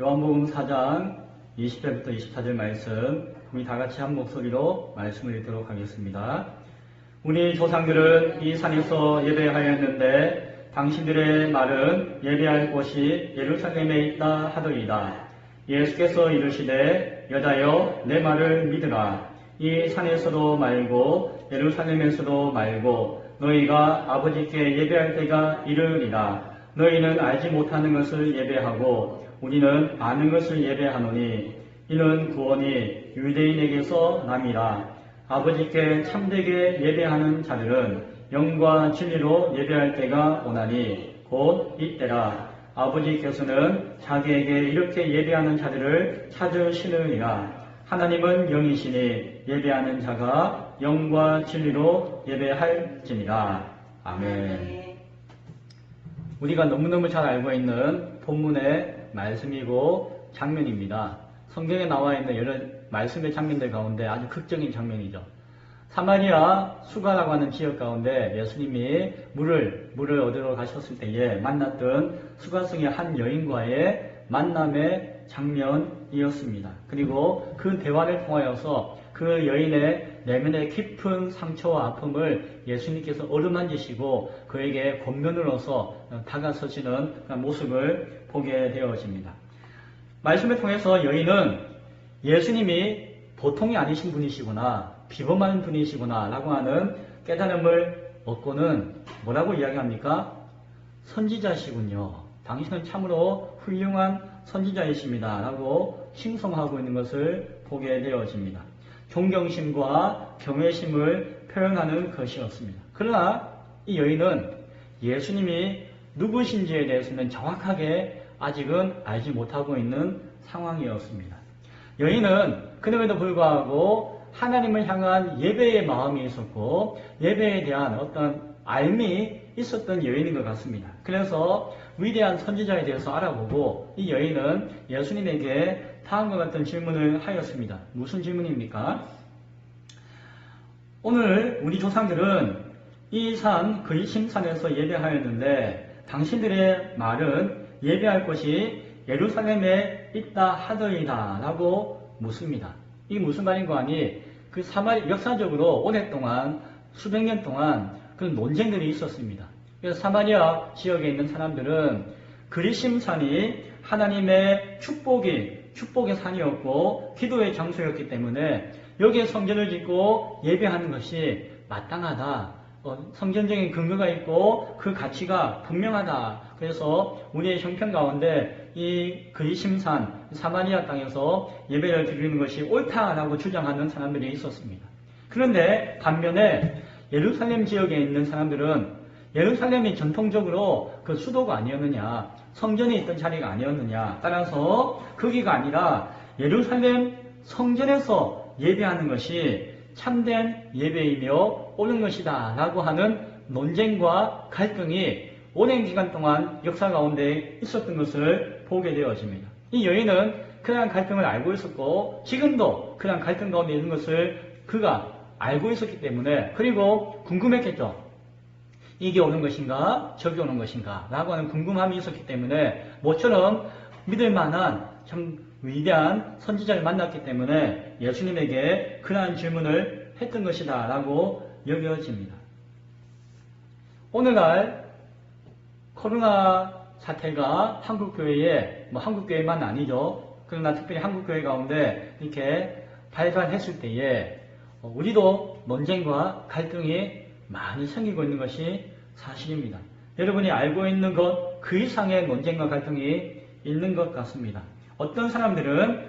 요한복음 4장 20절부터 24절 말씀 우리 다 같이 한 목소리로 말씀을 읽도록 하겠습니다. 우리 조상들은 이 산에서 예배하였는데 당신들의 말은 예배할 곳이 예루살렘에 있다 하더이다. 예수께서 이르시되 여자여 내 말을 믿으라. 이 산에서도 말고 예루살렘에서도 말고 너희가 아버지께 예배할 때가 이르리라. 너희는 알지 못하는 것을 예배하고 우리는 아는 것을 예배하노니 이는 구원이 유대인에게서 남이라. 아버지께 참되게 예배하는 자들은 영과 진리로 예배할 때가 오나니 곧 이때라. 아버지께서는 자기에게 이렇게 예배하는 자들을 찾으시느니라. 하나님은 영이시니 예배하는 자가 영과 진리로 예배할지니라. 아멘. 우리가 너무너무 잘 알고 있는 본문의 말씀이고 장면입니다. 성경에 나와 있는 여러 말씀의 장면들 가운데 아주 극적인 장면이죠. 사마리아 수가라고 하는 지역 가운데 예수님이 물을 얻으러 가셨을 때에 만났던 수가성의 한 여인과의 만남의 장면이었습니다. 그리고 그 대화를 통하여서 그 여인의 내면의 깊은 상처와 아픔을 예수님께서 어루만지시고 그에게 권면으로서 다가서시는 모습을 보게 되어집니다. 말씀을 통해서 여인은 예수님이 보통이 아니신 분이시구나, 비범한 분이시구나 라고 하는 깨달음을 얻고는 뭐라고 이야기합니까? 선지자시군요. 당신은 참으로 훌륭한 선지자이십니다 라고 칭송하고 있는 것을 보게 되어집니다. 존경심과 경외심을 표현하는 것이었습니다. 그러나 이 여인은 예수님이 누구신지에 대해서는 정확하게 아직은 알지 못하고 있는 상황이었습니다. 여인은 그럼에도 불구하고 하나님을 향한 예배의 마음이 있었고 예배에 대한 어떤 알미 있었던 여인인 것 같습니다. 그래서 위대한 선지자에 대해서 알아보고 이 여인은 예수님에게 다음과 같은 질문을 하였습니다. 무슨 질문입니까? 오늘 우리 조상들은 이 산 그리심산에서 예배하였는데 당신들의 말은 예배할 곳이 예루살렘에 있다 하더이다 라고 묻습니다. 이게 무슨 말인 거 아니? 그 역사적으로 오랫동안 수백 년 동안 그런 논쟁들이 있었습니다. 그래서 사마리아 지역에 있는 사람들은 그리심산이 하나님의 축복의 산이었고 기도의 장소였기 때문에 여기에 성전을 짓고 예배하는 것이 마땅하다. 성전적인 근거가 있고 그 가치가 분명하다. 그래서 우리의 형편 가운데 이 그리심산 사마리아 땅에서 예배를 드리는 것이 옳다라고 주장하는 사람들이 있었습니다. 그런데 반면에 예루살렘 지역에 있는 사람들은 예루살렘이 전통적으로 그 수도가 아니었느냐, 성전이 있던 자리가 아니었느냐, 따라서 거기가 아니라 예루살렘 성전에서 예배하는 것이 참된 예배이며 옳은 것이다 라고 하는 논쟁과 갈등이 오랜 기간 동안 역사 가운데 있었던 것을 보게 되어집니다. 이 여인은 그러한 갈등을 알고 있었고 지금도 그러한 갈등 가운데 있는 것을 그가 알고 있었기 때문에 그리고 궁금했겠죠. 이게 오는 것인가 저게 오는 것인가 라고 하는 궁금함이 있었기 때문에 모처럼 믿을 만한 참 위대한 선지자를 만났기 때문에 예수님에게 그러한 질문을 했던 것이다 라고 여겨집니다. 오늘날 코로나 사태가 한국교회에 한국교회만 아니죠. 그러나 특별히 한국교회 가운데 이렇게 발발했을 때에 우리도 논쟁과 갈등이 많이 생기고 있는 것이 사실입니다. 여러분이 알고 있는 것 그 이상의 논쟁과 갈등이 있는 것 같습니다. 어떤 사람들은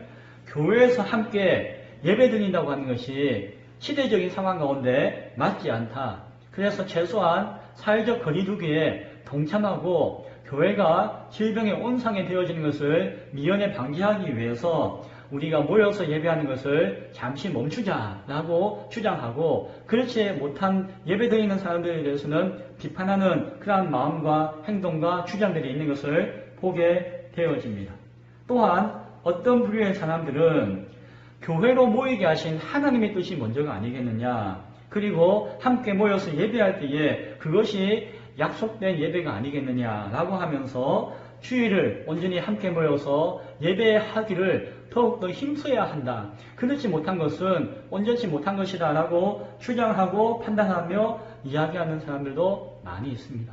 교회에서 함께 예배 드린다고 하는 것이 시대적인 상황 가운데 맞지 않다. 그래서 최소한 사회적 거리두기에 동참하고 교회가 질병의 온상에 되어지는 것을 미연에 방지하기 위해서 우리가 모여서 예배하는 것을 잠시 멈추자라고 주장하고 그렇지 못한 예배 드리는 사람들에 대해서는 비판하는 그러한 마음과 행동과 주장들이 있는 것을 보게 되어집니다. 또한 어떤 부류의 사람들은 교회로 모이게 하신 하나님의 뜻이 먼저가 아니겠느냐, 그리고 함께 모여서 예배할 때에 그것이 약속된 예배가 아니겠느냐라고 하면서 주일을 온전히 함께 모여서 예배하기를 더욱더 힘써야 한다. 그렇지 못한 것은 온전치 못한 것이다 라고 주장하고 판단하며 이야기하는 사람들도 많이 있습니다.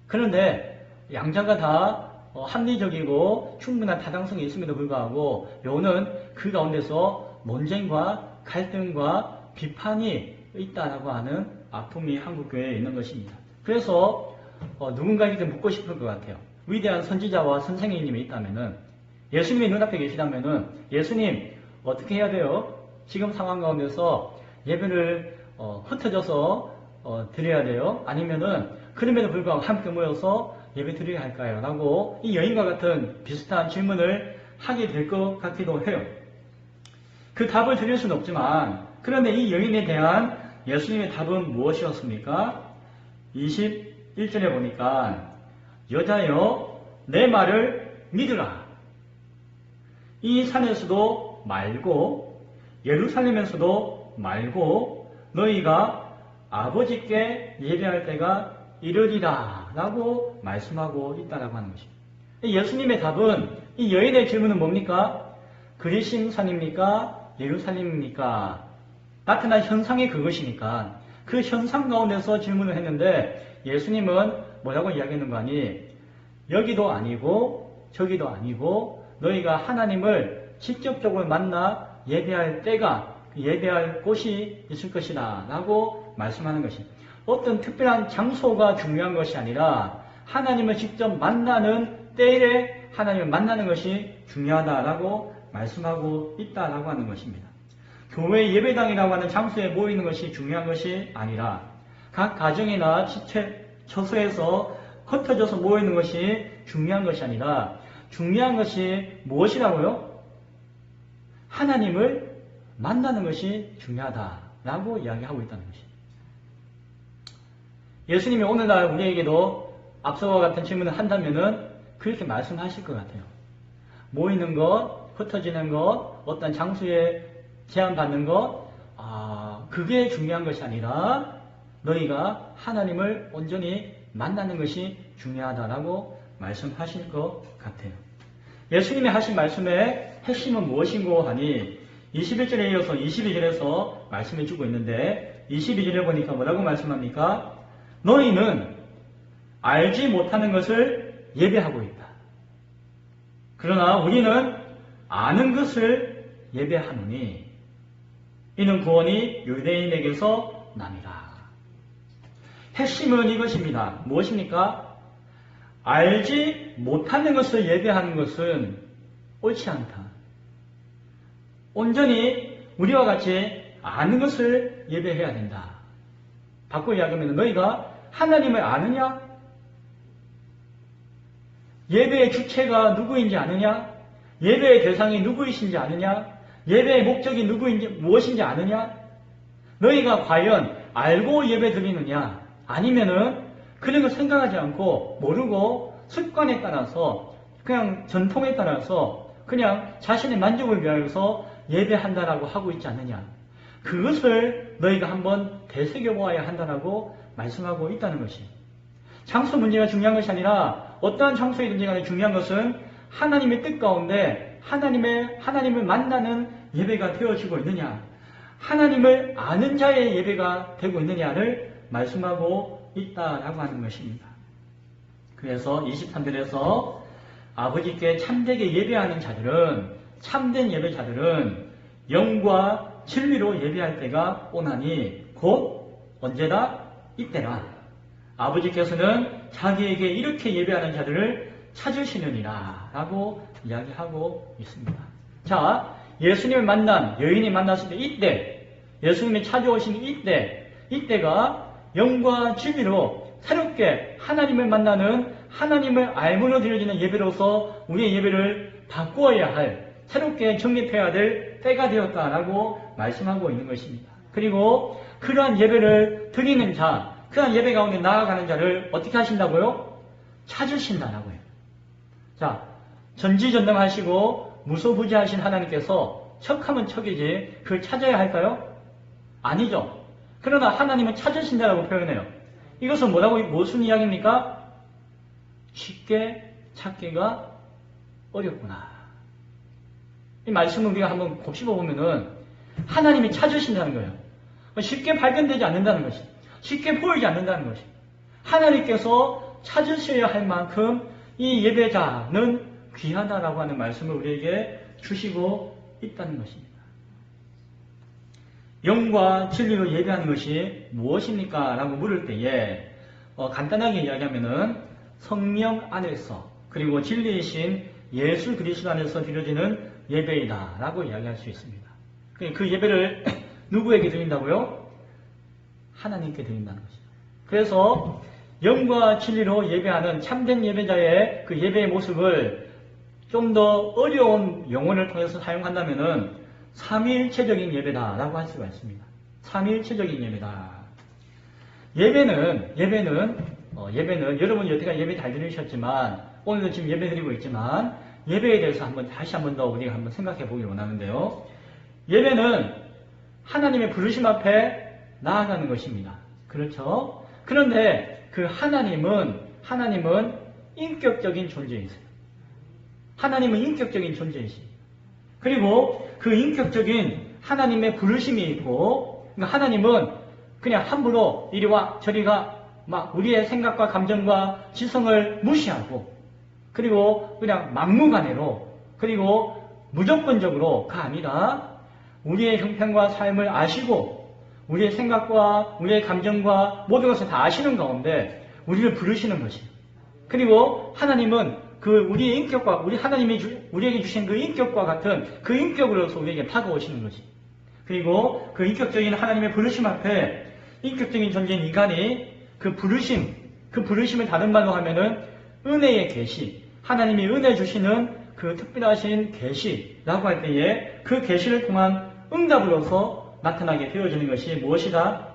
그런데 양자가 다 합리적이고 충분한 타당성이 있음에도 불구하고 요는 그 가운데서 논쟁과 갈등과 비판이 있다라고 하는 아픔이 한국교회에 있는 것입니다. 그래서 누군가에게 묻고 싶을 것 같아요. 위대한 선지자와 선생님이 있다면은, 예수님이 눈앞에 계시다면은, 예수님 어떻게 해야 돼요? 지금 상황 가운데서 예배를 흩어져서 드려야 돼요? 아니면은 그럼에도 불구하고 함께 모여서 예배 드려야 할까요? 라고 이 여인과 같은 비슷한 질문을 하게 될 것 같기도 해요. 그 답을 드릴 수는 없지만, 그런데 이 여인에 대한 예수님의 답은 무엇이었습니까? 21절에 보니까 여자여 내 말을 믿으라. 이 산에서도 말고 예루살렘에서도 말고 너희가 아버지께 예배할 때가 이르리라 라고 말씀하고 있다라고 하는 것입니다. 예수님의 답은, 이 여인의 질문은 뭡니까? 그리심산입니까? 예루살렘입니까? 나타난 현상이 그것이니까 그 현상 가운데서 질문을 했는데 예수님은 뭐라고 이야기하는 거 아니? 여기도 아니고 저기도 아니고 너희가 하나님을 직접적으로 만나 예배할 때가, 예배할 곳이 있을 것이다 라고 말씀하는 것입니다. 어떤 특별한 장소가 중요한 것이 아니라 하나님을 직접 만나는 때에 하나님을 만나는 것이 중요하다라고 말씀하고 있다라고 하는 것입니다. 교회 예배당이라고 하는 장소에 모이는 것이 중요한 것이 아니라 각 가정이나 처소에서 흩어져서 모이는 것이 중요한 것이 아니라 중요한 것이 무엇이라고요? 하나님을 만나는 것이 중요하다라고 이야기하고 있다는 것입니다. 예수님이 오늘날 우리에게도 앞서와 같은 질문을 한다면은 그렇게 말씀하실 것 같아요. 모이는 것, 흩어지는 것, 어떤 장소에 제한받는 것, 그게 중요한 것이 아니라 너희가 하나님을 온전히 만나는 것이 중요하다라고 말씀하실 것 같아요. 예수님이 하신 말씀의 핵심은 무엇인고 하니 21절에 이어서 22절에서 말씀해 주고 있는데 22절에 보니까 뭐라고 말씀합니까? 너희는 알지 못하는 것을 예배하고 있다. 그러나 우리는 아는 것을 예배하노니 이는 구원이 유대인에게서 남이라. 핵심은 이것입니다. 무엇입니까? 알지 못하는 것을 예배하는 것은 옳지 않다. 온전히 우리와 같이 아는 것을 예배해야 된다. 바꿔 이야기하면 너희가 하나님을 아느냐? 예배의 주체가 누구인지 아느냐? 예배의 대상이 누구이신지 아느냐? 예배의 목적이 무엇인지 아느냐? 너희가 과연 알고 예배 드리느냐? 아니면은 그런 걸 생각하지 않고 모르고 습관에 따라서 그냥 전통에 따라서 그냥 자신의 만족을 위하여서 예배한다라고 하고 있지 않느냐? 그것을 너희가 한번 되새겨보아야 한다라고 말씀하고 있다는 것이. 장소 문제가 중요한 것이 아니라 어떠한 장소이든지 간에 중요한 것은 하나님의 뜻 가운데 하나님을 만나는 예배가 되어지고 있느냐, 하나님을 아는 자의 예배가 되고 있느냐를 말씀하고 있다라고 하는 것입니다. 그래서 23절에서 아버지께 참되게 예배하는 자들은, 참된 예배자들은 영과 진리로 예배할 때가 오나니 곧 언제다? 이때라. 아버지께서는 자기에게 이렇게 예배하는 자들을 찾으시느니라 라고 이야기하고 있습니다. 자, 예수님을 만난 여인이 만났을 때 이때, 예수님이 찾아오신 이때가 영과 진리로 새롭게 하나님을 만나는, 하나님을 알므로 드려지는 예배로서 우리의 예배를 바꾸어야 할, 새롭게 정립해야 될 때가 되었다라고 말씀하고 있는 것입니다. 그리고 그러한 예배를 드리는 자, 그러한 예배 가운데 나아가는 자를 어떻게 하신다고요? 찾으신다라고요. 자, 전지전능하시고 무소부지하신 하나님께서 척하면 척이지 그걸 찾아야 할까요? 아니죠. 그러나 하나님은 찾으신다라고 표현해요. 이것은 무슨 이야기입니까? 쉽게 찾기가 어렵구나. 이 말씀을 우리가 한번 곱씹어 보면은 하나님이 찾으신다는 거예요. 쉽게 발견되지 않는다는 것이, 쉽게 보이지 않는다는 것이, 하나님께서 찾으셔야 할 만큼 이 예배자는 귀하다라고 하는 말씀을 우리에게 주시고 있다는 것입니다. 영과 진리로 예배하는 것이 무엇입니까? 라고 물을 때에 간단하게 이야기하면은 성령 안에서 그리고 진리이신 예수 그리스도 안에서 드려지는 예배이다 라고 이야기할 수 있습니다. 그 예배를 누구에게 드린다고요? 하나님께 드린다는 것이죠. 그래서 영과 진리로 예배하는 참된 예배자의 그 예배의 모습을 좀 더 어려운 용어를 통해서 사용한다면은 삼위일체적인 예배다라고 할 수가 있습니다. 삼위일체적인 예배다. 예배는 여러분이 여태까지 예배 잘 들으셨지만 오늘도 지금 예배 드리고 있지만 예배에 대해서 다시 한 번 더 우리가 한번 생각해 보기 원하는데요. 예배는 하나님의 부르심 앞에 나아가는 것입니다. 그렇죠? 그런데 그 하나님은 인격적인 존재이세요. 하나님은 인격적인 존재이십니다. 그리고 그 인격적인 하나님의 부르심이 있고, 그러니까 하나님은 그냥 함부로 이리와 저리가 막 우리의 생각과 감정과 지성을 무시하고, 그리고 그냥 막무가내로, 그리고 무조건적으로가 아니라 우리의 형편과 삶을 아시고, 우리의 생각과 우리의 감정과 모든 것을 다 아시는 가운데 우리를 부르시는 것이에요. 그리고 하나님은 그 우리의 인격과 하나님이 우리에게 주신 그 인격과 같은 그 인격으로서 우리에게 다가오시는 것이. 그리고 그 인격적인 하나님의 부르심 앞에 인격적인 존재인 인간이 그 부르심을 다른 말로 하면은 은혜의 계시, 하나님이 은혜 주시는 그 특별하신 계시라고 할 때에 그 계시를 통한 응답으로서 나타나게 되어지는 것이 무엇이다?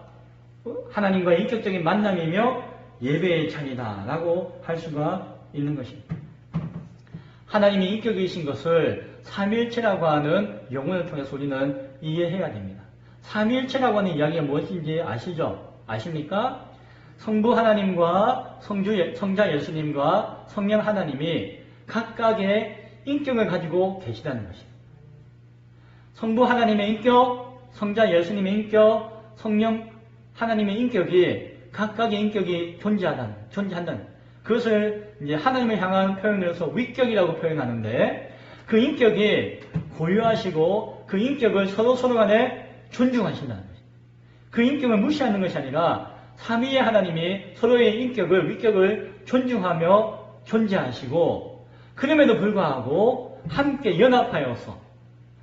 하나님과의 인격적인 만남이며 예배의 자리다라고 할 수가 있는 것입니다. 하나님이 인격이신 것을 삼위일체라고 하는 용어를 통해서 우리는 이해해야 됩니다. 삼위일체라고 하는 이야기가 무엇인지 아시죠? 아십니까? 성부 하나님과 성자 예수님과 성령 하나님이 각각의 인격을 가지고 계시다는 것입니다. 성부 하나님의 인격, 성자 예수님의 인격, 성령 하나님의 인격이 각각의 인격이 존재한다는 그것을 이제 하나님을 향한 표현을 해서 위격이라고 표현하는데 그 인격이 고유하시고 그 인격을 서로 간에 존중하신다는 것입니다. 그 인격을 무시하는 것이 아니라 삼위의 하나님이 서로의 위격을 존중하며 존재하시고 그럼에도 불구하고 함께 연합하여서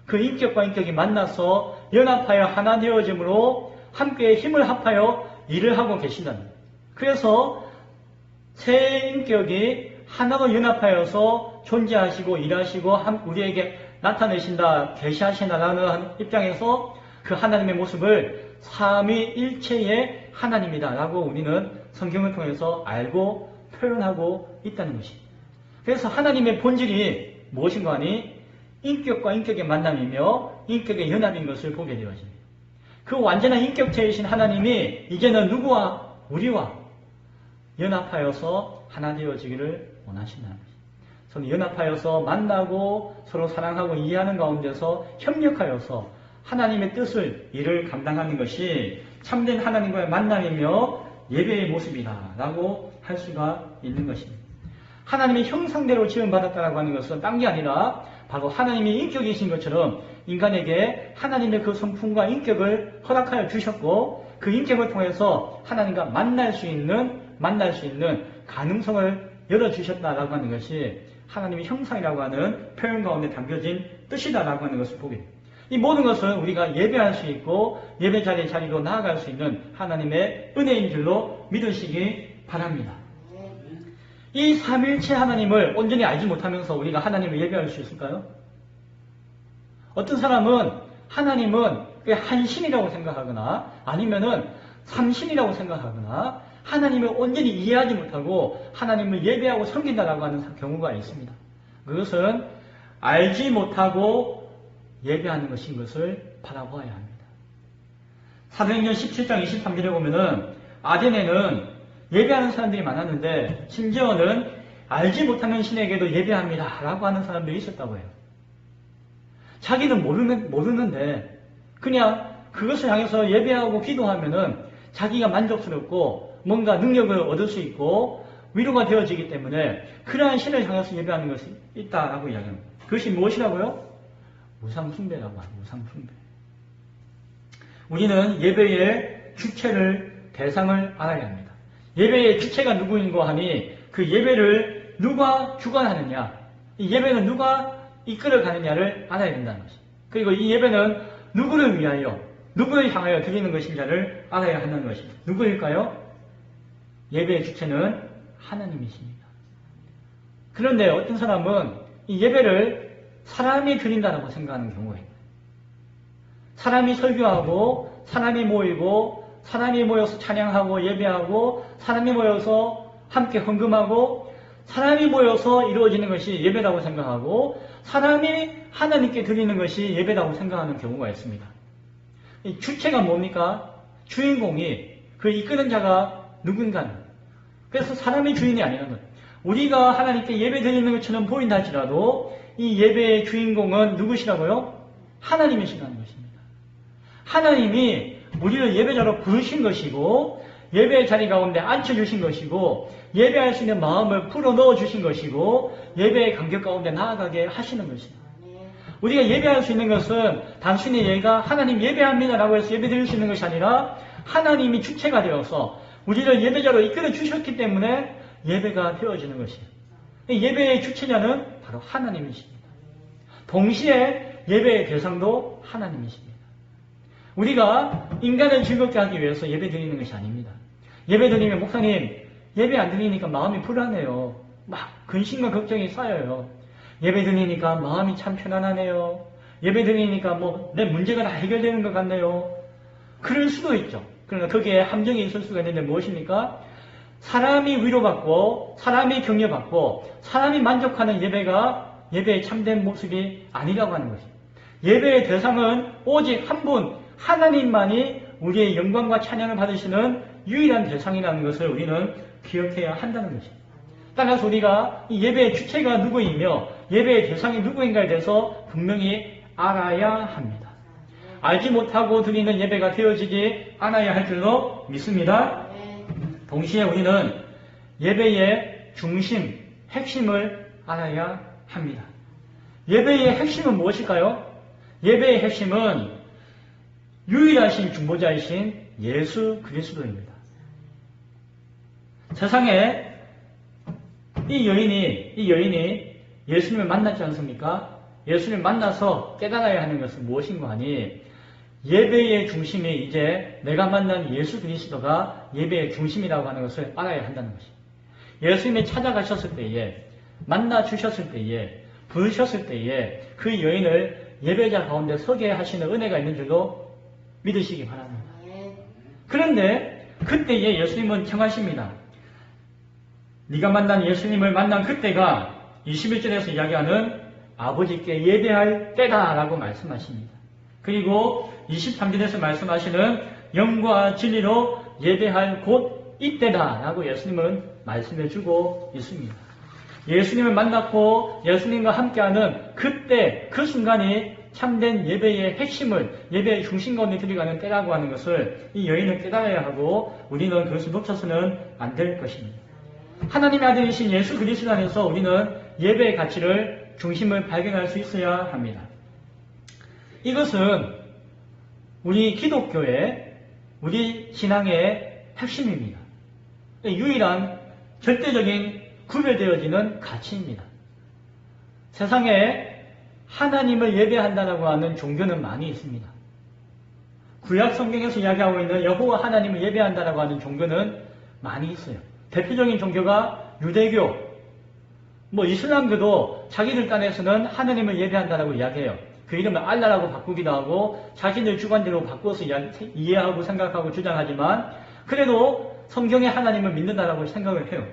그 인격과 인격이 만나서 연합하여 하나 되어짐으로 함께 힘을 합하여 일을 하고 계신다는 거예요. 그래서 세 인격이 하나로 연합하여서 존재하시고 일하시고 우리에게 나타내신다, 계시하신다라는 입장에서 그 하나님의 모습을 삼위일체의 하나님이다라고 우리는 성경을 통해서 알고 표현하고 있다는 것입니다. 그래서 하나님의 본질이 무엇인가 하니 인격과 인격의 만남이며 인격의 연합인 것을 보게 되어집니다. 그 완전한 인격체이신 하나님이 이제는 누구와 우리와 연합하여서 하나 되어지기를 원하신다는 것입니다. 서로 연합하여서 만나고 서로 사랑하고 이해하는 가운데서 협력하여서 하나님의 뜻을 일을 감당하는 것이 참된 하나님과의 만남이며 예배의 모습이다라고 할 수가 있는 것입니다. 하나님의 형상대로 지음받았다라고 하는 것은 딴 게 아니라 바로 하나님의 인격이신 것처럼 인간에게 하나님의 그 성품과 인격을 허락하여 주셨고 그 인격을 통해서 하나님과 만날 수 있는 가능성을 열어주셨다라고 하는 것이 하나님의 형상이라고 하는 표현 가운데 담겨진 뜻이다라고 하는 것을 보게 됩니다. 이 모든 것은 우리가 예배할 수 있고 예배 자리로 나아갈 수 있는 하나님의 은혜인 줄로 믿으시기 바랍니다. 이 삼위일체 하나님을 온전히 알지 못하면서 우리가 하나님을 예배할 수 있을까요? 어떤 사람은 하나님은 한신이라고 생각하거나 아니면은 삼신이라고 생각하거나 하나님을 온전히 이해하지 못하고 하나님을 예배하고 섬긴다라고 하는 경우가 있습니다. 그것은 알지 못하고 예배하는 것인 것을 바라보아야 합니다. 사도행전 17장 23절에 보면은 아덴에는 예배하는 사람들이 많았는데 심지어는 알지 못하는 신에게도 예배합니다 라고 하는 사람들이 있었다고 해요. 자기는 모르는데 그냥 그것을 향해서 예배하고 기도하면은 자기가 만족스럽고 뭔가 능력을 얻을 수 있고 위로가 되어지기 때문에 그러한 신을 향해서 예배하는 것이 있다라고 이야기합니다. 그것이 무엇이라고요? 우상숭배라고 합니다. 우상숭배. 우리는 예배의 주체를, 대상을 알아야 합니다. 예배의 주체가 누구인고 하니 그 예배를 누가 주관하느냐, 이 예배는 누가 이끌어가느냐를 알아야 된다는 것입니다. 그리고 이 예배는 누구를 위하여, 누구를 향하여 드리는 것인가를 알아야 한다는 것입니다. 누구일까요? 예배의 주체는 하나님이십니다. 그런데 어떤 사람은 이 예배를 사람이 드린다고 생각하는 경우가 있어요. 사람이 설교하고, 사람이 모이고, 사람이 모여서 찬양하고 예배하고, 사람이 모여서 함께 헌금하고, 사람이 모여서 이루어지는 것이 예배라고 생각하고, 사람이 하나님께 드리는 것이 예배라고 생각하는 경우가 있습니다. 이 주체가 뭡니까? 주인공이, 그 이끄는 자가 누군가는. 그래서 사람이 주인이 아니라는 거예요. 우리가 하나님께 예배 드리는 것처럼 보인다 할지라도 이 예배의 주인공은 누구시라고요? 하나님이시라는 것입니다. 하나님이 우리를 예배자로 부르신 것이고 예배의 자리 가운데 앉혀주신 것이고 예배할 수 있는 마음을 풀어넣어 주신 것이고 예배의 간격 가운데 나아가게 하시는 것입니다. 우리가 예배할 수 있는 것은 단순히 얘가 하나님 예배합니다라고 해서 예배 드릴 수 있는 것이 아니라 하나님이 주체가 되어서 우리를 예배자로 이끌어 주셨기 때문에 예배가 되어지는 것이에요. 예배의 주체자는 바로 하나님이십니다. 동시에 예배의 대상도 하나님이십니다. 우리가 인간을 즐겁게 하기 위해서 예배 드리는 것이 아닙니다. 예배 드리면 목사님 예배 안 드리니까 마음이 불안해요. 막 근심과 걱정이 쌓여요. 예배 드리니까 마음이 참 편안하네요. 예배 드리니까 내 문제가 다 해결되는 것 같네요. 그럴 수도 있죠. 그러나 거기에 함정이 있을 수가 있는데 무엇입니까? 사람이 위로받고 사람이 격려받고 사람이 만족하는 예배가 예배의 참된 모습이 아니라고 하는 것입니다. 예배의 대상은 오직 한 분 하나님만이 우리의 영광과 찬양을 받으시는 유일한 대상이라는 것을 우리는 기억해야 한다는 것입니다. 따라서 우리가 이 예배의 주체가 누구이며 예배의 대상이 누구인가에 대해서 분명히 알아야 합니다. 알지 못하고 드리는 예배가 되어지지 않아야 할 줄로 믿습니다. 동시에 우리는 예배의 중심, 핵심을 알아야 합니다. 예배의 핵심은 무엇일까요? 예배의 핵심은 유일하신 중보자이신 예수 그리스도입니다. 세상에 이 여인이 예수님을 만났지 않습니까? 예수님을 만나서 깨달아야 하는 것은 무엇인가 하니 예배의 중심이 이제 내가 만난 예수 그리스도가 예배의 중심이라고 하는 것을 알아야 한다는 것입니다. 예수님이 찾아가셨을 때에 만나 주셨을 때에 부르셨을 때에 그 여인을 예배자 가운데 서게 하시는 은혜가 있는 줄로 믿으시기 바랍니다. 그런데 그때에 예수님은 청하십니다. 네가 만난 예수님을 만난 그때가 21절에서 이야기하는 아버지께 예배할 때다라고 말씀하십니다. 그리고 23절에서 말씀하시는 영과 진리로 예배할 곳 이때다라고 예수님은 말씀해주고 있습니다. 예수님을 만났고 예수님과 함께하는 그때 그 순간이 참된 예배의 핵심을 예배의 중심 가운데 들어가는 때라고 하는 것을 이 여인은 깨달아야 하고 우리는 그것을 놓쳐서는 안 될 것입니다. 하나님의 아들이신 예수 그리스도 안에서 우리는 예배의 가치를 중심을 발견할 수 있어야 합니다. 이것은 우리 기독교의 우리 신앙의 핵심입니다. 유일한 절대적인 구별되어지는 가치입니다. 세상에 하나님을 예배한다고 하는 종교는 많이 있습니다. 구약 성경에서 이야기하고 있는 여호와 하나님을 예배한다고 하는 종교는 많이 있어요. 대표적인 종교가 유대교, 이슬람교도 자기들 딴에서는 하나님을 예배한다고 이야기해요. 그 이름을 알라라고 바꾸기도 하고 자신들 주관대로 바꿔서 이해하고 생각하고 주장하지만 그래도 성경의 하나님을 믿는다라고 생각을 해요.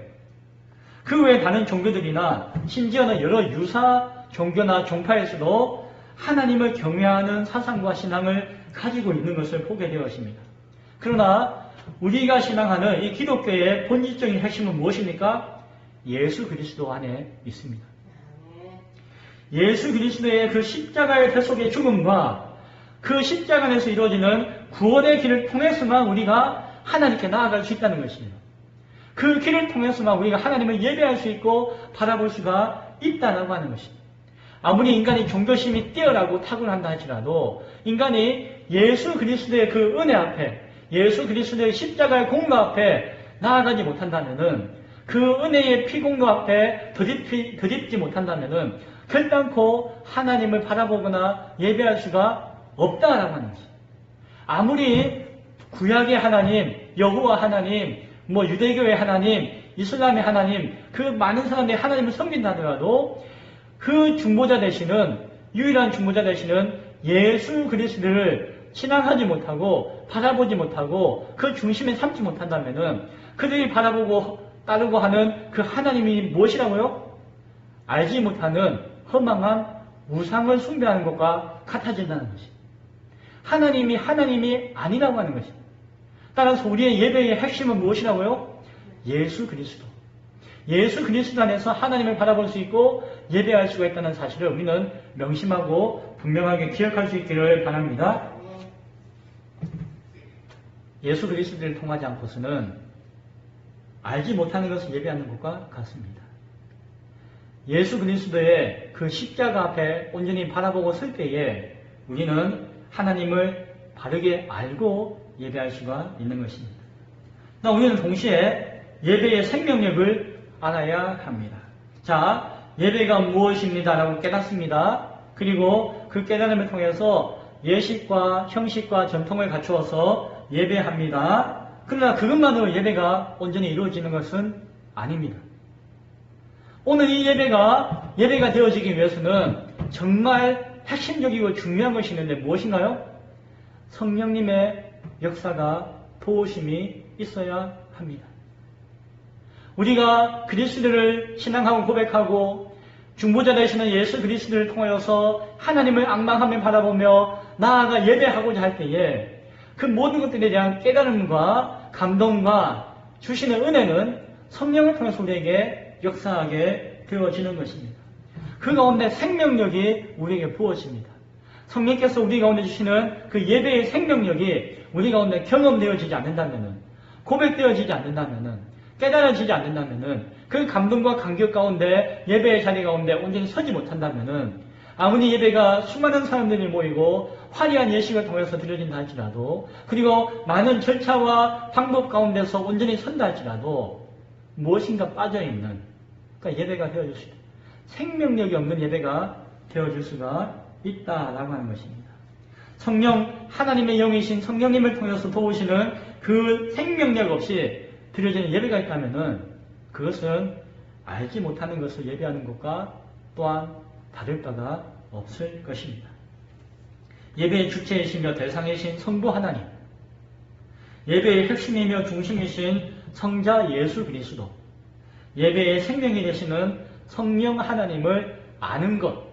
그 외에 다른 종교들이나 심지어는 여러 유사 종교나 종파에서도 하나님을 경외하는 사상과 신앙을 가지고 있는 것을 보게 되었습니다. 그러나 우리가 신앙하는 이 기독교의 본질적인 핵심은 무엇입니까? 예수 그리스도 안에 있습니다. 예수 그리스도의 그 십자가의 대속의 죽음과 그 십자가 안에서 이루어지는 구원의 길을 통해서만 우리가 하나님께 나아갈 수 있다는 것이에요. 그 길을 통해서만 우리가 하나님을 예배할 수 있고 바라볼 수가 있다라고 하는 것입니다. 아무리 인간이 종교심이 뛰어나고 탁월한다 할지라도 인간이 예수 그리스도의 그 은혜 앞에, 예수 그리스도의 십자가의 공로 앞에 나아가지 못한다면은, 그 은혜의 피공로 앞에 더딥지 못한다면은 결단코 하나님을 바라보거나 예배할 수가 없다라고 하는 것입니다. 아무리 구약의 하나님, 여호와 하나님, 유대교의 하나님, 이슬람의 하나님, 그 많은 사람들이 하나님을 섬긴다 하더라도 그 중보자 되시는, 유일한 중보자 되시는 예수 그리스도를 신앙하지 못하고 바라보지 못하고 그 중심에 삼지 못한다면은 그들이 바라보고 따르고 하는 그 하나님이 무엇이라고요? 알지 못하는 허망한 우상을 숭배하는 것과 같아진다는 것입니다. 하나님이 아니라고 하는 것입니다. 따라서 우리의 예배의 핵심은 무엇이라고요? 예수 그리스도. 예수 그리스도 안에서 하나님을 바라볼 수 있고 예배할 수가 있다는 사실을 우리는 명심하고 분명하게 기억할 수 있기를 바랍니다. 예수 그리스도를 통하지 않고서는 알지 못하는 것을 예배하는 것과 같습니다. 예수 그리스도의 그 십자가 앞에 온전히 바라보고 설 때에 우리는 하나님을 바르게 알고 예배할 수가 있는 것입니다. 우리는 동시에 예배의 생명력을 알아야 합니다. 자, 예배가 무엇입니다 라고 깨닫습니다. 그리고 그 깨달음을 통해서 예식과 형식과 전통을 갖추어서 예배합니다. 그러나 그것만으로 예배가 온전히 이루어지는 것은 아닙니다. 오늘 이 예배가 되어지기 위해서는 정말 핵심적이고 중요한 것이 있는데 무엇인가요? 성령님의 역사가 도우심이 있어야 합니다. 우리가 그리스도를 신앙하고 고백하고 중보자 되시는 예수 그리스도를 통하여서 하나님을 앙망하며 바라보며 나아가 예배하고자 할 때에 그 모든 것들에 대한 깨달음과 감동과 주시는 은혜는 성령을 통해서 우리에게 역사하게 되어지는 것입니다. 그 가운데 생명력이 우리에게 부어집니다. 성령께서 우리 가운데 주시는 그 예배의 생명력이 우리 가운데 경험되어지지 않는다면은, 고백되어지지 않는다면은, 깨달아지지 않는다면은, 그 감동과 감격 가운데 예배의 자리 가운데 온전히 서지 못한다면은, 아무리 예배가 수많은 사람들이 모이고 화려한 예식을 통해서 드려진다 할지라도, 그리고 많은 절차와 방법 가운데서 온전히 선다 할지라도 무엇인가 빠져있는, 그러니까 예배가 되어질 수 있다. 생명력이 없는 예배가 되어질 수가 있다라고 하는 것입니다. 성령, 하나님의 영이신 성령님을 통해서 도우시는 그 생명력 없이 드려지는 예배가 있다면은 그것은 알지 못하는 것을 예배하는 것과 또한 다를 바가 없을 것입니다. 예배의 주체이시며 대상이신 성부 하나님, 예배의 핵심이며 중심이신 성자 예수 그리스도, 예배의 생명이 되시는 성령 하나님을 아는 것,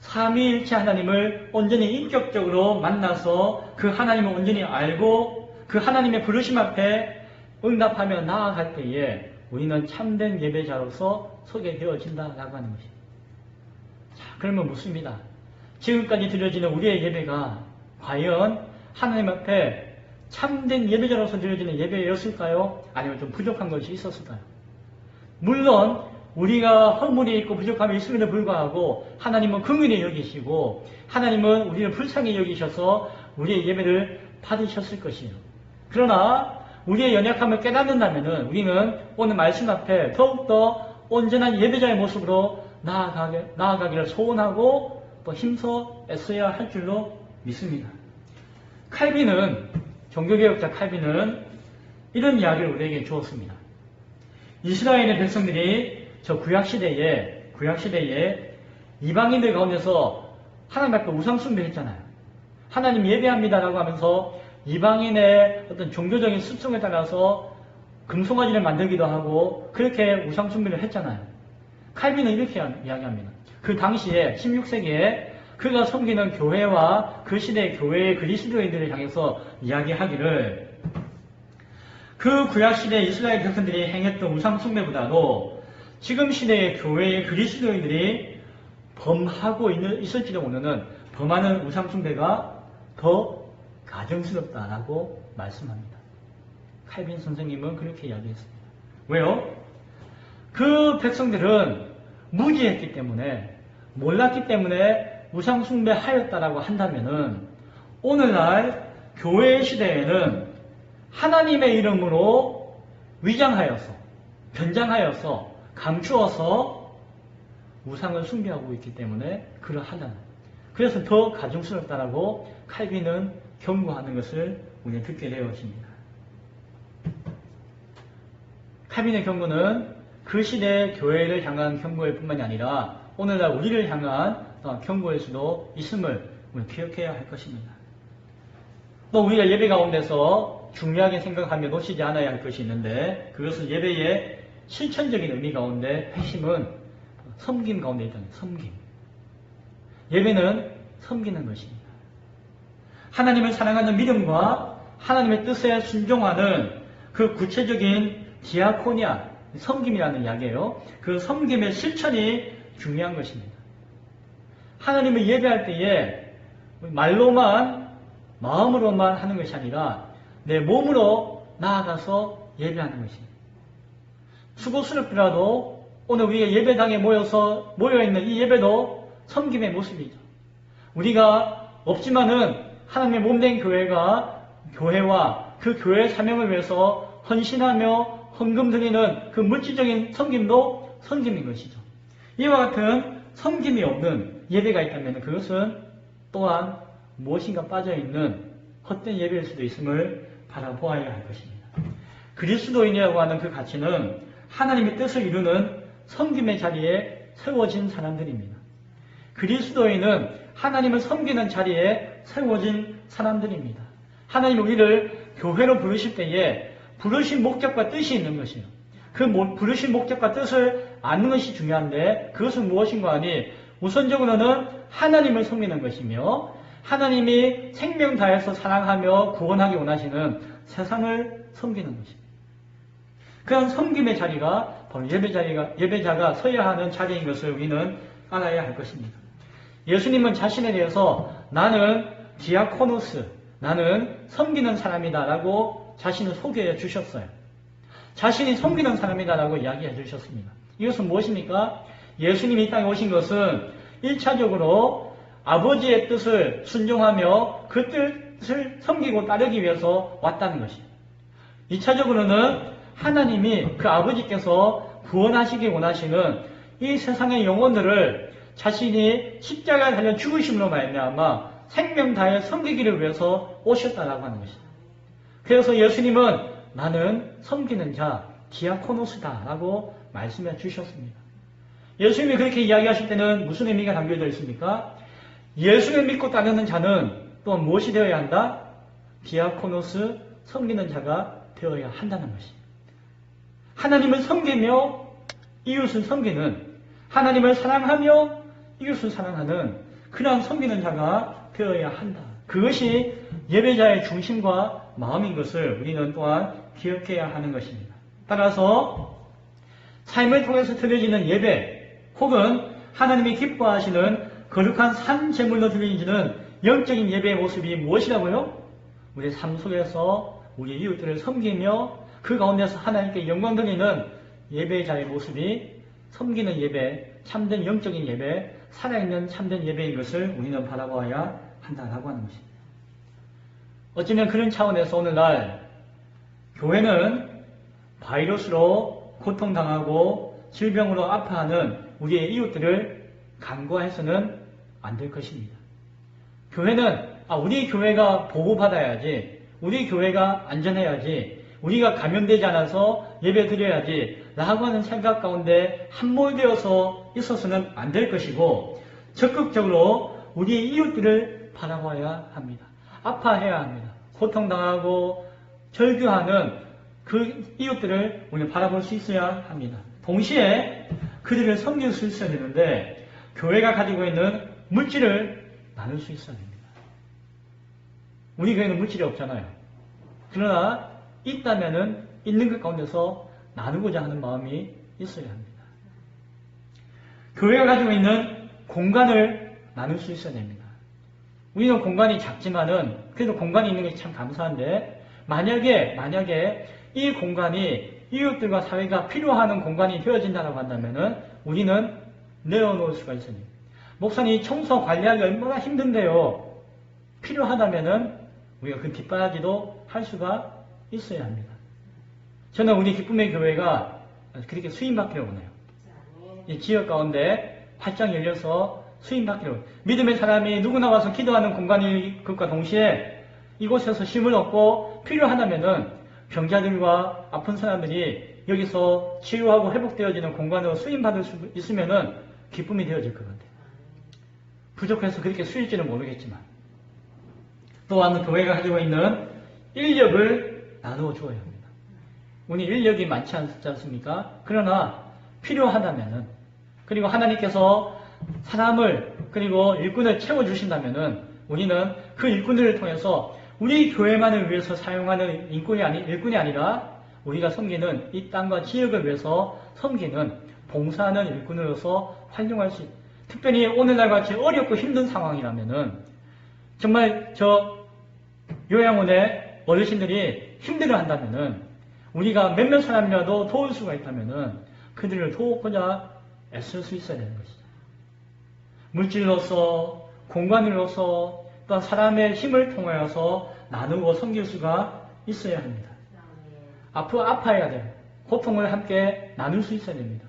삼위일체 하나님을 온전히 인격적으로 만나서 그 하나님을 온전히 알고 그 하나님의 부르심 앞에 응답하며 나아갈 때에 우리는 참된 예배자로서 소개되어진다라고 하는 것입니다. 자, 그러면 묻습니다. 지금까지 드려지는 우리의 예배가 과연 하나님 앞에 참된 예배자로서 드려지는 예배였을까요? 아니면 좀 부족한 것이 있었을까요? 물론 우리가 허물이 있고 부족함이 있음에도 불구하고 하나님은 긍휼히 여기시고 하나님은 우리를 불쌍히 여기셔서 우리의 예배를 받으셨을 것이에요. 그러나 우리의 연약함을 깨닫는다면 우리는 오늘 말씀 앞에 더욱더 온전한 예배자의 모습으로 나아가기를 소원하고 또 힘써 애써야 할 줄로 믿습니다. 종교개혁자 칼빈은 이런 이야기를 우리에게 주었습니다. 이스라엘의 백성들이 저 구약시대에 이방인들 가운데서 하나님 앞에 우상숭배를 했잖아요. 하나님 예배합니다라고 하면서 이방인의 어떤 종교적인 습성에 따라서 금송아지를 만들기도 하고 그렇게 우상숭배를 했잖아요. 칼빈은 이렇게 이야기합니다. 그 당시에 16세기에 그가 섬기는 교회와 그 시대의 교회의 그리스도인들을 향해서 이야기하기를 그 구약시대 이스라엘 백성들이 행했던 우상숭배보다도 지금 시대의 교회의 그리스도인들이 범하고 있을지도 모르는 범하는 우상숭배가 더 가증스럽다라고 말씀합니다. 칼빈 선생님은 그렇게 이야기했습니다. 왜요? 그 백성들은 무지했기 때문에, 몰랐기 때문에 우상숭배하였다라고 한다면은 오늘날 교회 시대에는 하나님의 이름으로 위장하여서, 변장하여서, 감추어서 우상을 숭배하고 있기 때문에 그러하다는, 그래서 더 가증스럽다라고 칼빈은 경고하는 것을 우리가 듣게 되었습니다. 칼빈의 경고는 그 시대의 교회를 향한 경고일 뿐만이 아니라 오늘날 우리를 향한 경고일 수도 있음을 우리 기억해야 할 것입니다. 또 우리가 예배 가운데서 중요하게 생각하며 놓치지 않아야 할 것이 있는데, 그것은 예배의 실천적인 의미 가운데 핵심은 섬김 가운데 있다는 섬김. 예배는 섬기는 것입니다. 하나님을 사랑하는 믿음과 하나님의 뜻에 순종하는 그 구체적인 디아코니아, 섬김이라는 이야기예요. 그 섬김의 실천이 중요한 것입니다. 하나님을 예배할 때에 말로만, 마음으로만 하는 것이 아니라 내 몸으로 나아가서 예배하는 것입니다. 수고스럽더라도 오늘 우리가 예배당에 모여있는 이 예배도 섬김의 모습이죠. 우리가 없지만은 하나님의 몸된 교회와 그 교회의 사명을 위해서 헌신하며 헌금 드리는 그 물질적인 섬김도 섬김인 것이죠. 이와 같은 섬김이 없는 예배가 있다면 그것은 또한 무엇인가 빠져있는 헛된 예배일 수도 있음을 바라보아야 할 것입니다. 그리스도인이라고 하는 그 가치는 하나님의 뜻을 이루는 섬김의 자리에 세워진 사람들입니다. 그리스도인은 하나님을 섬기는 자리에 세워진 사람들입니다. 하나님 우리를 교회로 부르실 때에 부르신 목적과 뜻이 있는 것이에요. 그 부르신 목적과 뜻을 아는 것이 중요한데, 그것은 무엇인가 하니 우선적으로는 하나님을 섬기는 것이며, 하나님이 생명 다해서 사랑하며 구원하기 원하시는 세상을 섬기는 것입니다. 그런 섬김의 자리가 바로 예배자가 서야 하는 자리인 것을 우리는 알아야 할 것입니다. 예수님은 자신에 대해서 나는 디아코노스, 나는 섬기는 사람이다 라고 자신을 소개해 주셨어요. 자신이 섬기는 사람이다 라고 이야기해 주셨습니다. 이것은 무엇입니까? 예수님이 이 땅에 오신 것은 1차적으로 아버지의 뜻을 순종하며 그 뜻을 섬기고 따르기 위해서 왔다는 것이에요. 2차적으로는 하나님이 그 아버지께서 구원하시기 원하시는 이 세상의 영혼들을 자신이 십자가에 달려 죽으심으로 말미암아 생명 다해 섬기기를 위해서 오셨다라고 하는 것입니다. 그래서 예수님은 나는 섬기는 자, 디아코노스다 라고 말씀해 주셨습니다. 예수님이 그렇게 이야기하실 때는 무슨 의미가 담겨져 있습니까? 예수를 믿고 따르는 자는 또 무엇이 되어야 한다? 디아코노스, 섬기는 자가 되어야 한다는 것입니다. 하나님을 섬기며 이웃을 섬기는, 하나님을 사랑하며 이웃을 사랑하는 그러한 섬기는 자가 되어야 한다. 그것이 예배자의 중심과 마음인 것을 우리는 또한 기억해야 하는 것입니다. 따라서 삶을 통해서 드려지는 예배 혹은 하나님이 기뻐하시는 거룩한 산 제물로 드려지는 영적인 예배의 모습이 무엇이라고요? 우리의 삶 속에서 우리 이웃들을 섬기며 그 가운데서 하나님께 영광 드리는 예배자의 모습이 섬기는 예배, 참된 영적인 예배, 살아있는 참된 예배인 것을 우리는 바라봐야 한다라고 하는 것입니다. 어쩌면 그런 차원에서 오늘날 교회는 바이러스로 고통당하고 질병으로 아파하는 우리의 이웃들을 간과해서는 안 될 것입니다. 교회는 우리 교회가 보호받아야지, 우리 교회가 안전해야지, 우리가 감염되지 않아서 예배 드려야지 라고 하는 생각 가운데 함몰되어서 있어서는 안 될 것이고, 적극적으로 우리의 이웃들을 바라봐야 합니다. 아파해야 합니다. 고통당하고 절규하는 그 이웃들을 우리는 바라볼 수 있어야 합니다. 동시에 그들을 섬길 수 있어야 되는데, 교회가 가지고 있는 물질을 나눌 수 있어야 됩니다. 우리 교회는 물질이 없잖아요. 그러나 있다면은 있는 것 가운데서 나누고자 하는 마음이 있어야 합니다. 교회가 가지고 있는 공간을 나눌 수 있어야 됩니다. 우리는 공간이 작지만은 그래도 공간이 있는 게 참 감사한데 만약에 이 공간이 이웃들과 사회가 필요하는 공간이 되어진다고 한다면은 우리는 내어놓을 수가 있어요. 목사님 청소 관리하기 얼마나 힘든데요. 필요하다면은 우리가 그 뒷바라지도 할 수가 있어야 합니다. 저는 우리 기쁨의 교회가 그렇게 수임받기를 원해요. 이 지역 가운데 활짝 열려서 수임받기를 믿음의 사람이 누구나 와서 기도하는 공간일 것과 동시에 이곳에서 힘을 얻고 필요하다면은 병자들과 아픈 사람들이 여기서 치유하고 회복되어지는 공간으로 수임받을 수 있으면은 기쁨이 되어질 것 같아요. 부족해서 그렇게 수일지는 모르겠지만 또한 교회가 가지고 있는 인력을 나누어 주어야 합니다. 우리 인력이 많지 않습니까? 그러나 필요하다면은 그리고 하나님께서 사람을 그리고 일꾼을 채워주신다면은 우리는 그 일꾼들을 통해서 우리 교회만을 위해서 사용하는 일꾼이 아니라 우리가 섬기는 이 땅과 지역을 위해서 섬기는 봉사하는 일꾼으로서 활용할 수 있습니다. 특별히 오늘날 같이 어렵고 힘든 상황이라면은 정말 저 요양원의 어르신들이 힘들어 한다면은 우리가 몇몇 사람이라도 도울 수가 있다면은 그들을 도우고자 애쓸 수 있어야 되는 것이죠. 물질로서 공간으로서 또 사람의 힘을 통하여서 나누고 섬길 수가 있어야 합니다. 아파야 돼요. 고통을 함께 나눌 수 있어야 됩니다.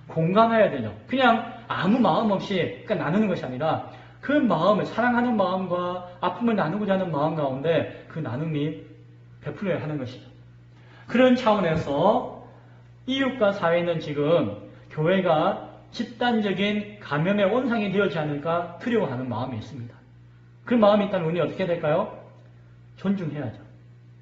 공감해야 되죠. 그냥 아무 마음 없이 나누는 것이 아니라 그 마음을 사랑하는 마음과 아픔을 나누고자 하는 마음 가운데 그 나눔이 베풀어야 하는 것이죠. 그런 차원에서 이웃과 사회는 지금 교회가 집단적인 감염의 온상이 되어지 않을까 두려워하는 마음이 있습니다. 그 마음이 있다면 우리는 어떻게 될까요? 존중해야죠.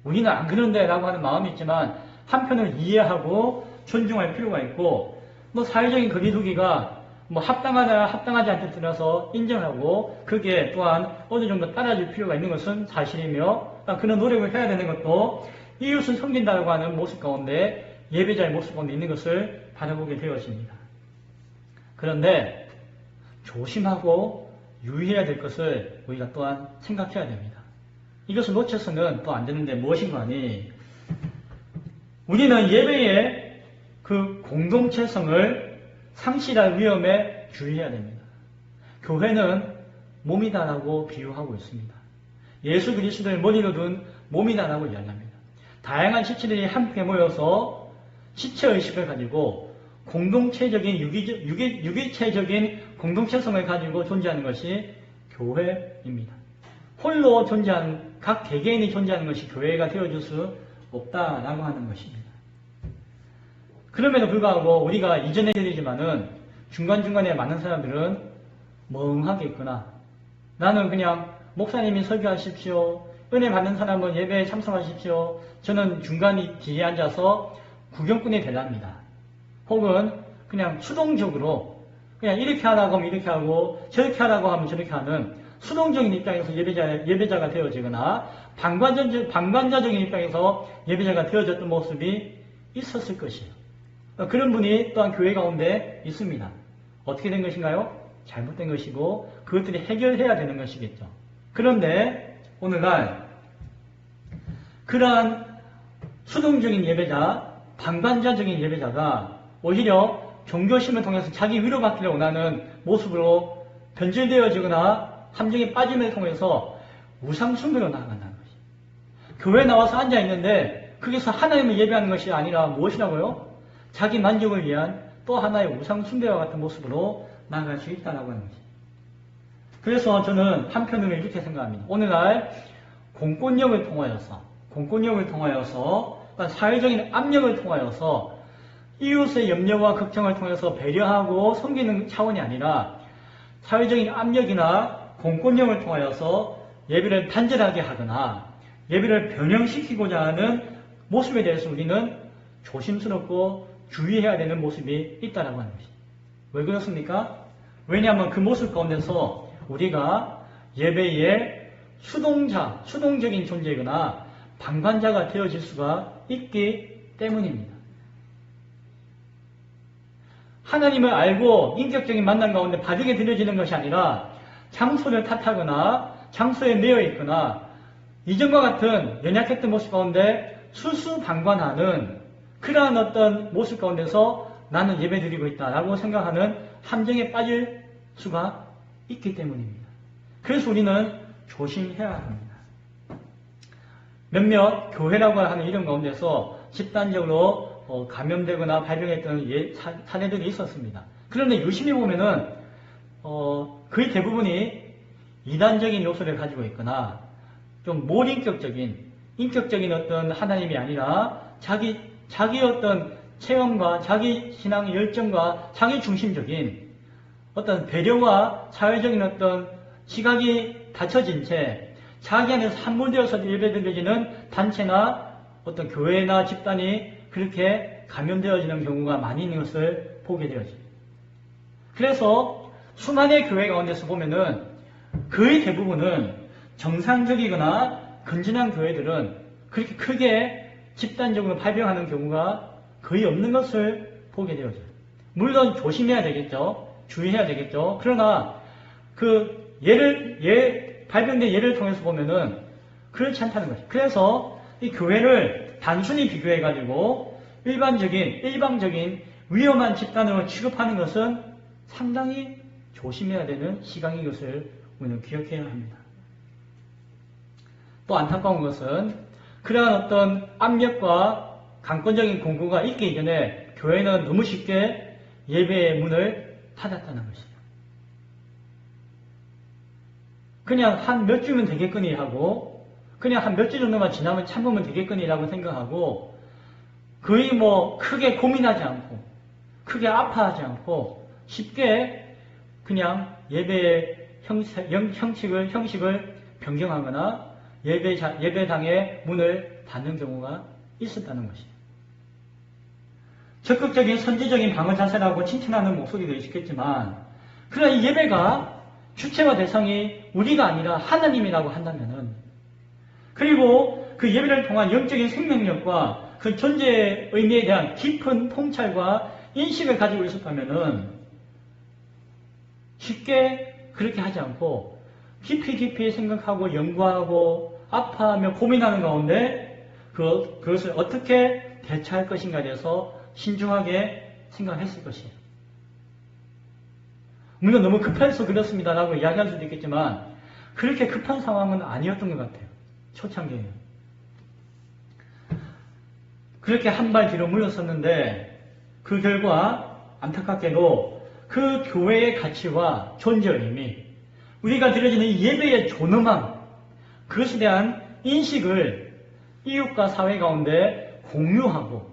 우리는 안 그런데 라고 하는 마음이 있지만 한편을 이해하고 존중할 필요가 있고 사회적인 거리두기가 합당하지 않게 들어서 인정하고 그게 또한 어느 정도 따라줄 필요가 있는 것은 사실이며 그런 노력을 해야 되는 것도 이웃을 섬긴다고 하는 모습 가운데 예배자의 모습 가운데 있는 것을 바라보게 되어집니다. 그런데 조심하고 유의해야 될 것을 우리가 또한 생각해야 됩니다. 이것을 놓쳐서는 또 안 되는데 무엇인가 하니 우리는 예배의 그 공동체성을 상실할 위험에 주의해야 됩니다. 교회는 몸이다라고 비유하고 있습니다. 예수 그리스도를 머리로 둔 몸이다라고 이야기합니다. 다양한 지체들이 함께 모여서 지체의식을 가지고 공동체적인 유기체적인 공동체성을 가지고 존재하는 것이 교회입니다. 홀로 존재하는 각 개개인이 존재하는 것이 교회가 되어줄 수 없다라고 하는 것입니다. 그럼에도 불구하고 우리가 이전에 드리지만은 중간중간에 많은 사람들은 멍하게 있거나 나는 그냥 목사님이 설교하십시오. 은혜 받는 사람은 예배에 참석하십시오. 저는 중간 뒤에 앉아서 구경꾼이 되랍니다. 혹은 그냥 수동적으로 그냥 이렇게 하라고 하면 이렇게 하고 저렇게 하라고 하면 저렇게 하는 수동적인 입장에서 예배자가 되어지거나 방관자적인 입장에서 예배자가 되어졌던 모습이 있었을 것이에요. 그런 분이 또한 교회 가운데 있습니다. 어떻게 된 것인가요? 잘못된 것이고 그것들이 해결해야 되는 것이겠죠. 그런데 오늘날 그러한 수동적인 예배자, 방관자적인 예배자가 오히려 종교심을 통해서 자기 위로받기를 원하는 모습으로 변질되어지거나 함정에 빠짐을 통해서 우상숭배로 나아간다는 것이죠. 교회에 나와서 앉아있는데 거기서 하나님을 예배하는 것이 아니라 무엇이라고요? 자기 만족을 위한 또 하나의 우상숭배와 같은 모습으로 나아갈 수 있다는 것이죠. 그래서 저는 한편으로 이렇게 생각합니다. 오늘날 공권력을 통하여서 사회적인 압력을 통하여서 이웃의 염려와 걱정을 통해서 배려하고 섬기는 차원이 아니라 사회적인 압력이나 공권력을 통하여서 예배를 단절하게 하거나 예배를 변형시키고자 하는 모습에 대해서 우리는 조심스럽고 주의해야 되는 모습이 있다라고 하는 것입니다. 왜 그렇습니까? 왜냐하면 그 모습 가운데서 우리가 예배의 수동적인 존재이거나 방관자가 되어질 수가 있기 때문입니다. 하나님을 알고 인격적인 만남 가운데 바르게 드려지는 것이 아니라 장소를 탓하거나 장소에 매여 있거나 이전과 같은 연약했던 모습 가운데 수수방관하는 그러한 어떤 모습 가운데서 나는 예배드리고 있다라고 생각하는 함정에 빠질 수가 있기 때문입니다. 그래서 우리는 조심해야 합니다. 몇몇 교회라고 하는 이름 가운데서 집단적으로 감염되거나 발병했던 사례들이 있었습니다. 그런데 유심히 보면은 거의 대부분이 이단적인 요소를 가지고 있거나 좀 몰인격적인 인격적인 어떤 하나님이 아니라 자기 어떤 체험과 자기 신앙의 열정과 자기 중심적인 어떤 배려와 사회적인 어떤 시각이 갖춰진 채 자기 안에서 함몰되어서 예배드려지는 단체나 어떤 교회나 집단이 그렇게 감염되어지는 경우가 많이 있는 것을 보게 되어집니다. 그래서 수많은 교회 가운데서 보면은 거의 대부분은 정상적이거나 건전한 교회들은 그렇게 크게 집단적으로 발병하는 경우가 거의 없는 것을 보게 되어져요. 물론 조심해야 되겠죠. 주의해야 되겠죠. 그러나 발병된 예를 통해서 보면은 그렇지 않다는 것이죠. 그래서 이 교회를 단순히 비교해가지고 일방적인 위험한 집단으로 취급하는 것은 상당히 조심해야 되는 시각인 것을 우리는 기억해야 합니다. 또 안타까운 것은 그러한 어떤 압력과 강권적인 공고가 있기 이전에 교회는 너무 쉽게 예배의 문을 닫았다는 것이죠. 그냥 한 몇 주면 되겠거니 하고 그냥 한 몇 주 정도만 지나면 참으면 되겠거니라고 생각하고 거의 크게 고민하지 않고 크게 아파하지 않고 쉽게 그냥 예배의 형식을 변경하거나 예배당의 문을 닫는 경우가 있었다는 것이에요. 적극적인 선지적인 방어 자세라고 칭찬하는 목소리도 있겠지만 그러나 이 예배가 주체와 대상이 우리가 아니라 하나님이라고 한다면은 그리고 그 예배를 통한 영적인 생명력과 그 존재의 의미에 대한 깊은 통찰과 인식을 가지고 있었다면은 쉽게 그렇게 하지 않고 깊이 생각하고 연구하고 아파하며 고민하는 가운데 그것을 어떻게 대처할 것인가에 대해서 신중하게 생각했을 것이에요. 물론 너무 급해서 그렇습니다라고 이야기할 수도 있겠지만 그렇게 급한 상황은 아니었던 것 같아요. 초창기에는. 그렇게 한 발 뒤로 물러섰는데 그 결과 안타깝게도 그 교회의 가치와 존재 의미 우리가 드려지는 이 예배의 존엄함 그것에 대한 인식을 이웃과 사회 가운데 공유하고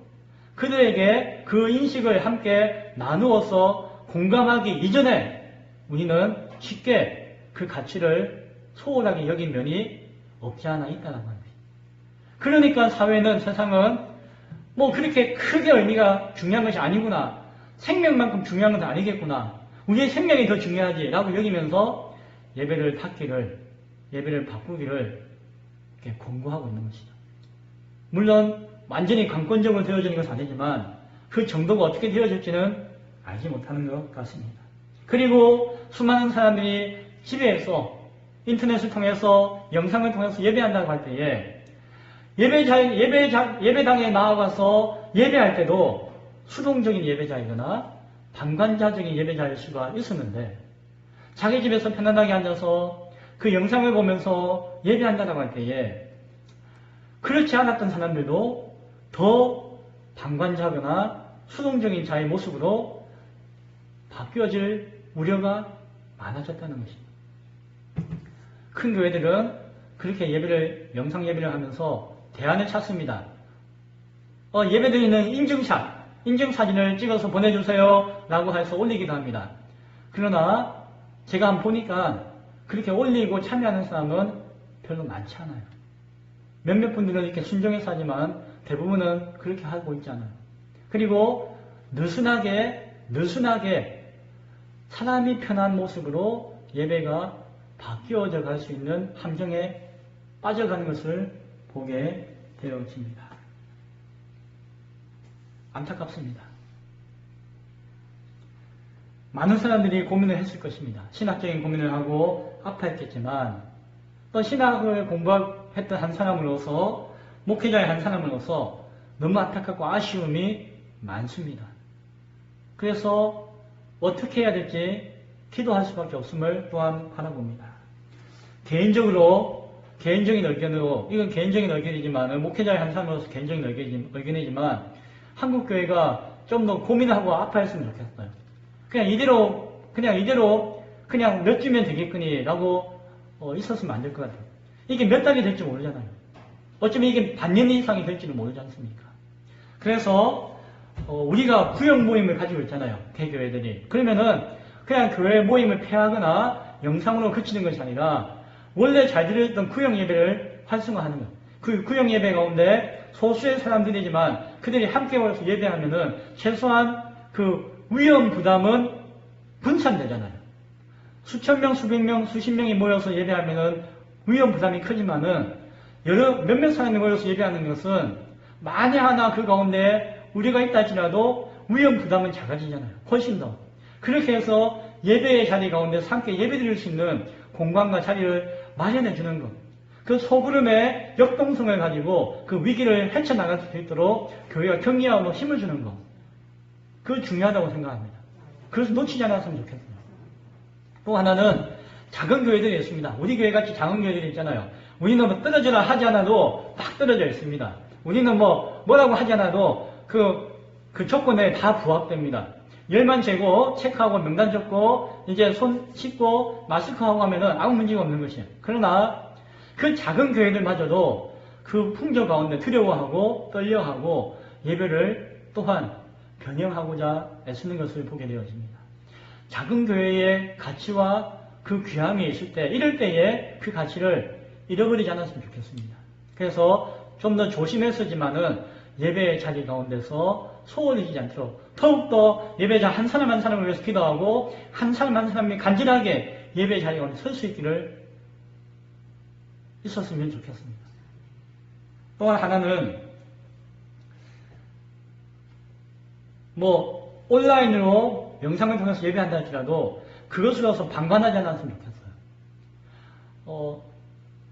그들에게 그 인식을 함께 나누어서 공감하기 이전에 우리는 쉽게 그 가치를 소홀하게 여긴 면이 없지 않아 있다는 겁니다. 그러니까 사회는 세상은 그렇게 크게 의미가 중요한 것이 아니구나. 생명만큼 중요한 것은 아니겠구나. 우리의 생명이 더 중요하지 라고 여기면서 예배를 바꾸기를 이렇게 권고하고 있는 것이죠. 물론 완전히 강권적으로 되어지는 것은 아니지만 그 정도가 어떻게 되어질지는 알지 못하는 것 같습니다. 그리고 수많은 사람들이 집에서 인터넷을 통해서 영상을 통해서 예배한다고 할 때에 예배당에 나아가서 예배할 때도 수동적인 예배자이거나 방관자적인 예배자일 수가 있었는데 자기 집에서 편안하게 앉아서 그 영상을 보면서 예배한다고 할 때에 그렇지 않았던 사람들도 더 방관자거나 수동적인 자의 모습으로 바뀌어질 우려가 많아졌다는 것입니다. 큰 교회들은 그렇게 영상 예배를 하면서 대안을 찾습니다. 예배드리는 인증사진을 찍어서 보내주세요 라고 해서 올리기도 합니다. 그러나 제가 한번 보니까 그렇게 올리고 참여하는 사람은 별로 많지 않아요. 몇몇 분들은 이렇게 순종해서 하지만 대부분은 그렇게 하고 있지 않아요. 그리고 느슨하게 사람이 편한 모습으로 예배가 바뀌어져 갈 수 있는 함정에 빠져가는 것을 보게 되어집니다. 안타깝습니다. 많은 사람들이 고민을 했을 것입니다. 신학적인 고민을 하고 아파했겠지만 또 신학을 공부했던 한 사람으로서 목회자의 한 사람으로서 너무 안타깝고 아쉬움이 많습니다. 그래서 어떻게 해야 될지 기도할 수밖에 없음을 또한 바라봅니다. 개인적인 의견으로, 이건 개인적인 의견이지만, 목회자의 한 사람으로서 개인적인 의견이지만, 한국교회가 좀 더 고민하고 아파했으면 좋겠어요. 그냥 이대로 몇 주면 되겠거니라고 있었으면 안 될 것 같아요. 이게 몇 달이 될지 모르잖아요. 어쩌면 이게 반년 이상이 될지도 모르지 않습니까? 그래서 우리가 구역 모임을 가지고 있잖아요. 대교회들이. 그러면은 그냥 교회 모임을 폐하거나 영상으로 그치는 것이 아니라 원래 잘 드렸던 구역 예배를 활성화하는 것. 그 구역 예배 가운데 소수의 사람들이지만 그들이 함께 모여서 예배하면은 최소한 그 위험 부담은 분산되잖아요. 수천 명, 수백 명, 수십 명이 모여서 예배하면은 위험 부담이 크지만은 몇몇 사람이 모여서 예배하는 것은 만에 하나 그 가운데 우리가 있다 할지라도 위험 부담은 작아지잖아요. 훨씬 더. 그렇게 해서 예배의 자리 가운데서 함께 예배 드릴 수 있는 공간과 자리를 마련해 주는 것. 그 소그름의 역동성을 가지고 그 위기를 헤쳐나갈 수 있도록 교회가 격려하고 힘을 주는 것. 그거 중요하다고 생각합니다. 그래서 놓치지 않았으면 좋겠어요. 또 하나는 작은 교회들이 있습니다. 우리 교회같이 작은 교회들이 있잖아요. 우리는 뭐 떨어져라 하지 않아도 딱 떨어져 있습니다. 우리는 뭐라고 하지 않아도 그 조건에 다 부합됩니다. 열만 재고 체크하고 명단 적고 이제 손 씻고 마스크하고 하면은 아무 문제가 없는 것이에요. 그러나 그 작은 교회들마저도 그 풍조 가운데 두려워하고 떨려하고 예배를 또한 변형하고자 애쓰는 것을 보게 되어집니다. 작은 교회의 가치와 그 귀함이 있을 때 이럴 때에 그 가치를 잃어버리지 않았으면 좋겠습니다. 그래서 좀 더 조심했었지만은 예배의 자리 가운데서 소홀히 지지 않도록 더욱더 예배자 한 사람 한 사람을 위해서 기도하고 한 사람 한 사람이 간절하게 예배의 자리 가운데 설 수 있기를 있었으면 좋겠습니다. 또 하나는 온라인으로 영상을 통해서 예배한다 할지라도 그것으로서 방관하지 않았으면 좋겠어요.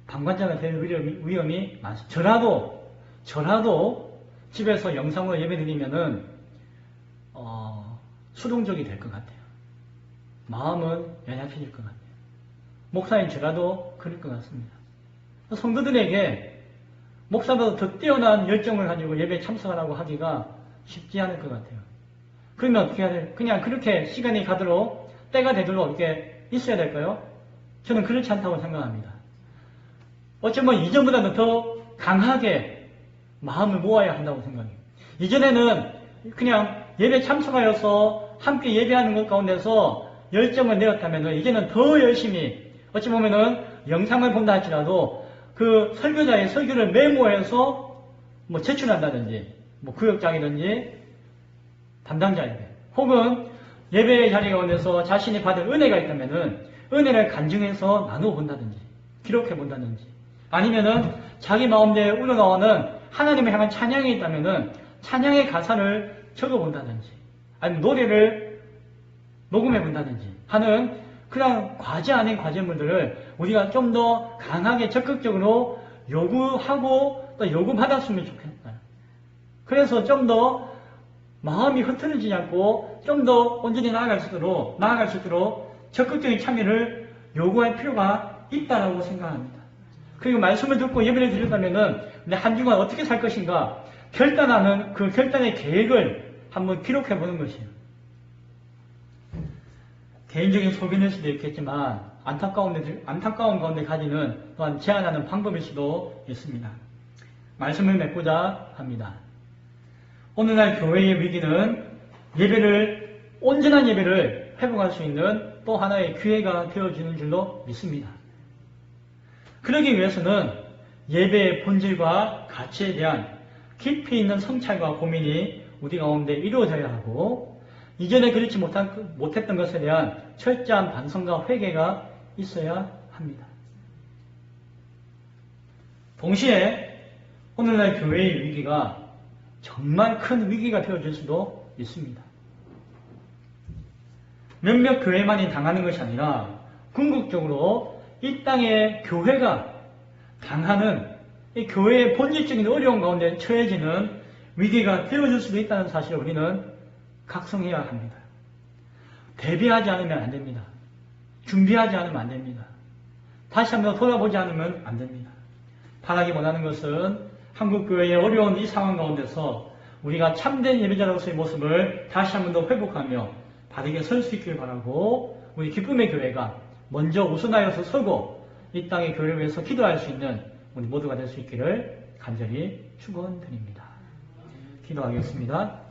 방관자가 될 위험이 많습니다. 저라도 집에서 영상으로 예배 드리면은 수동적이 될 것 같아요. 마음은 연약해질 것 같아요. 목사인 저라도 그럴 것 같습니다. 성도들에게 목사보다 더 뛰어난 열정을 가지고 예배에 참석하라고 하기가 쉽지 않을 것 같아요. 그러면 어떻게 해야 돼요? 그냥 그렇게 시간이 가도록 때가 되도록 이렇게 있어야 될까요? 저는 그렇지 않다고 생각합니다. 어쩌면 이전보다는 더 강하게 마음을 모아야 한다고 생각해요. 이전에는 그냥 예배 참석하여서 함께 예배하는 것 가운데서 열정을 내었다면 이제는 더 열심히 어찌 보면은 영상을 본다 할지라도 그 설교자의 설교를 메모해서 제출한다든지 구역장이든지 담당자에게 혹은 예배의 자리 가운데서 자신이 받은 은혜가 있다면은 은혜를 간증해서 나누어 본다든지 기록해 본다든지 아니면은 자기 마음대에 우러나오는 하나님을 향한 찬양이 있다면은 찬양의 가사를 적어 본다든지 아니면 노래를 녹음해 본다든지 하는 그런 과제 아닌 과제물들을 우리가 좀 더 강하게 적극적으로 요구하고 또 요구받았으면 좋겠다. 그래서 좀 더 마음이 흐트러지지 않고 좀 더 온전히 나아갈 수 있도록 적극적인 참여를 요구할 필요가 있다고 생각합니다. 그리고 말씀을 듣고 예배를 드렸다면은 한 주간 어떻게 살 것인가 결단하는 그 결단의 계획을 한번 기록해 보는 것이에요. 개인적인 소견일 수도 있겠지만 안타까운 가운데 가지는 또한 제안하는 방법일 수도 있습니다. 말씀을 맺고자 합니다. 오늘날 교회의 위기는 온전한 예배를 회복할 수 있는 또 하나의 기회가 되어주는 줄로 믿습니다. 그러기 위해서는 예배의 본질과 가치에 대한 깊이 있는 성찰과 고민이 우리 가운데 이루어져야 하고 이전에 그렇지 못했던 것에 대한 철저한 반성과 회개가 있어야 합니다. 동시에 오늘날 교회의 위기가 정말 큰 위기가 되어질 수도 있습니다. 몇몇 교회만이 당하는 것이 아니라 궁극적으로 이 땅의 교회가 당하는 이 교회의 본질적인 어려운 가운데 처해지는 위기가 되어질 수도 있다는 사실을 우리는 각성해야 합니다. 대비하지 않으면 안 됩니다. 준비하지 않으면 안 됩니다. 다시 한번 돌아보지 않으면 안 됩니다. 바라기 원하는 것은 한국교회의 어려운 이 상황 가운데서 우리가 참된 예배자로서의 모습을 다시 한번 더 회복하며 바르게 설 수 있기를 바라고 우리 기쁨의 교회가 먼저 우선하여서 서고 이 땅의 교회를 위해서 기도할 수 있는 우리 모두가 될 수 있기를 간절히 축원드립니다. 기도하겠습니다.